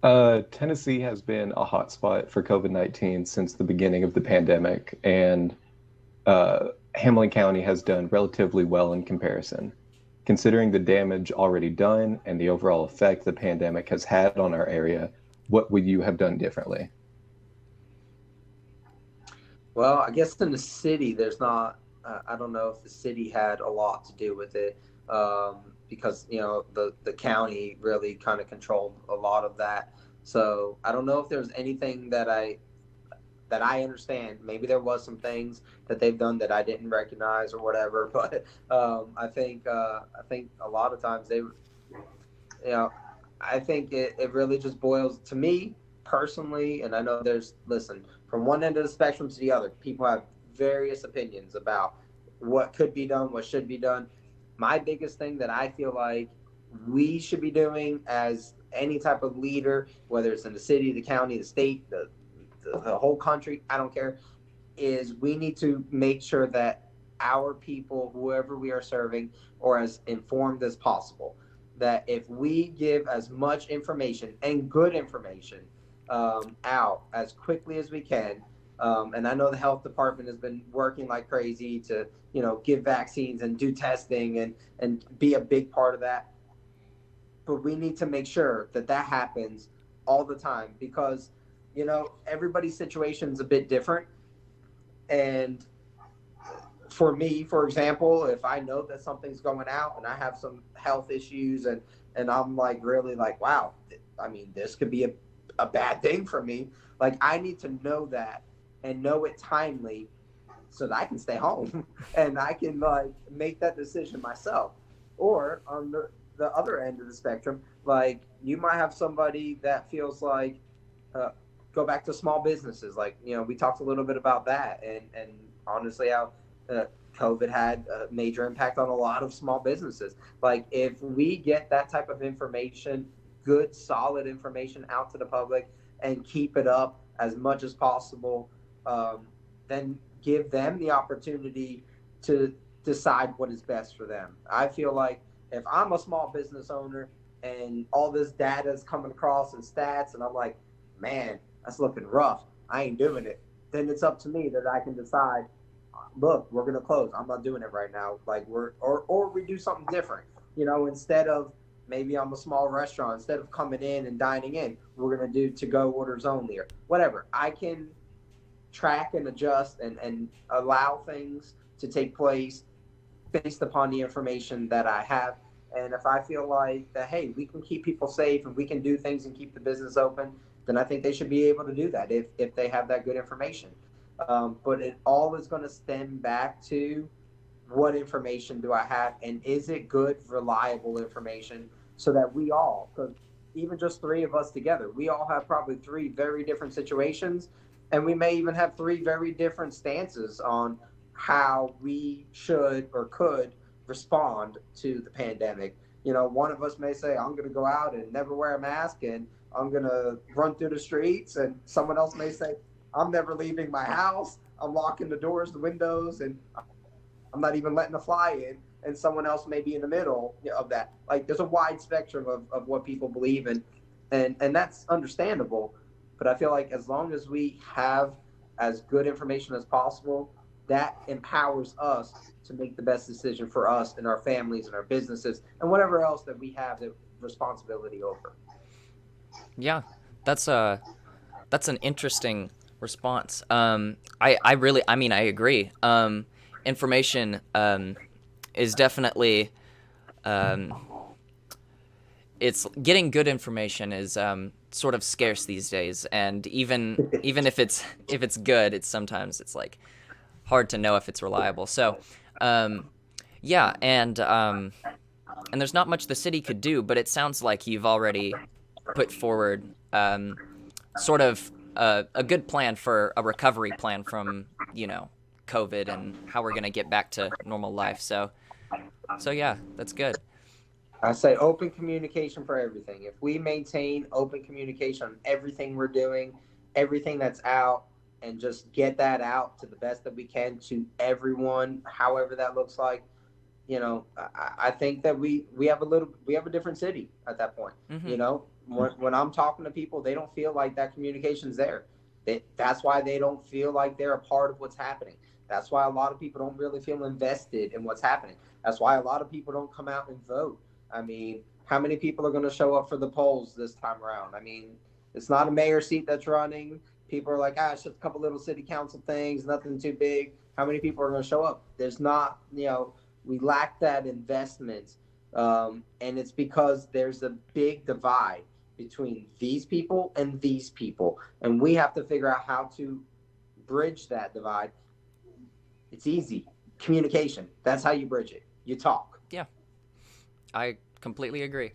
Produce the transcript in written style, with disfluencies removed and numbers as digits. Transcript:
Tennessee has been a hotspot for COVID-19 since the beginning of the pandemic, and Hamilton County has done relatively well in comparison. Considering the damage already done and the overall effect the pandemic has had on our area, what would you have done differently? Well, I guess in the city, there's not. I don't know if the city had a lot to do with it, because the county really kind of controlled a lot of that. So I don't know if there's anything that I understand. Maybe there was some things that they've done that I didn't recognize or whatever. But I think a lot of times you know, I think it really just boils to me personally, and I know listen, from one end of the spectrum to the other, people have various opinions about what could be done, what should be done. My biggest thing that I feel like we should be doing as any type of leader, whether it's in the city, the county, the state, the whole country, I don't care, is we need to make sure that our people, whoever we are serving, are as informed as possible. That if we give as much information and good information out as quickly as we can, and I know the health department has been working like crazy to, give vaccines and do testing and be a big part of that. But we need to make sure that that happens all the time because, everybody's situation is a bit different. And for me, for example, if I know that something's going out and I have some health issues and I'm like really like, wow, I mean, this could be a bad thing for me. Like I need to know that and know it timely so that I can stay home and I can like make that decision myself. Or on the other end of the spectrum, like you might have somebody that feels like uh, go back to small businesses. Like, we talked a little bit about that and honestly how uh, COVID had a major impact on a lot of small businesses. Like if we get that type of information, good, solid information out to the public and keep it up as much as possible, then give them the opportunity to decide what is best for them. I feel like if I'm a small business owner and all this data is coming across and stats, and I'm like, man, that's looking rough. I ain't doing it. Then it's up to me that I can decide. Look, we're gonna close. I'm not doing it right now. Like or we do something different. Instead of maybe I'm a small restaurant. Instead of coming in and dining in, we're gonna do to go orders only or whatever. I can track and adjust and allow things to take place based upon the information that I have. And if I feel like that, hey, we can keep people safe and we can do things and keep the business open, then I think they should be able to do that if they have that good information. But it all is going to stem back to what information do I have and is it good, reliable information so that we all, because even just three of us together, we all have probably three very different situations. And we may even have three very different stances on how we should or could respond to the pandemic. One of us may say, I'm going to go out and never wear a mask and I'm going to run through the streets. And someone else may say, I'm never leaving my house. I'm locking the doors, the windows, and I'm not even letting the fly in. And someone else may be in the middle of that. Like there's a wide spectrum of what people believe in, and that's understandable. But I feel like as long as we have as good information as possible, that empowers us to make the best decision for us and our families and our businesses and whatever else that we have the responsibility over. Yeah, that's that's an interesting response. I really, I mean, I agree. Information is definitely um, it's getting good information is sort of scarce these days, and even if it's good, it's sometimes it's like hard to know if it's reliable. So, um, yeah, and there's not much the city could do, but it sounds like you've already put forward sort of a good plan for a recovery plan from COVID and how we're gonna get back to normal life. So yeah, that's good. I say open communication for everything. If we maintain open communication on everything we're doing, everything that's out, and just get that out to the best that we can to everyone, however that looks like, I think that we have a different city at that point. Mm-hmm. When I'm talking to people, they don't feel like that communication's there. That's why they don't feel like they're a part of what's happening. That's why a lot of people don't really feel invested in what's happening. That's why a lot of people don't come out and vote. I mean, how many people are going to show up for the polls this time around? I mean, it's not a mayor seat that's running. People are like, it's just a couple little city council things, nothing too big. How many people are going to show up? There's not, we lack that investment. And it's because there's a big divide between these people and these people. And we have to figure out how to bridge that divide. It's easy. Communication. That's how you bridge it. You talk. Yeah, I completely agree.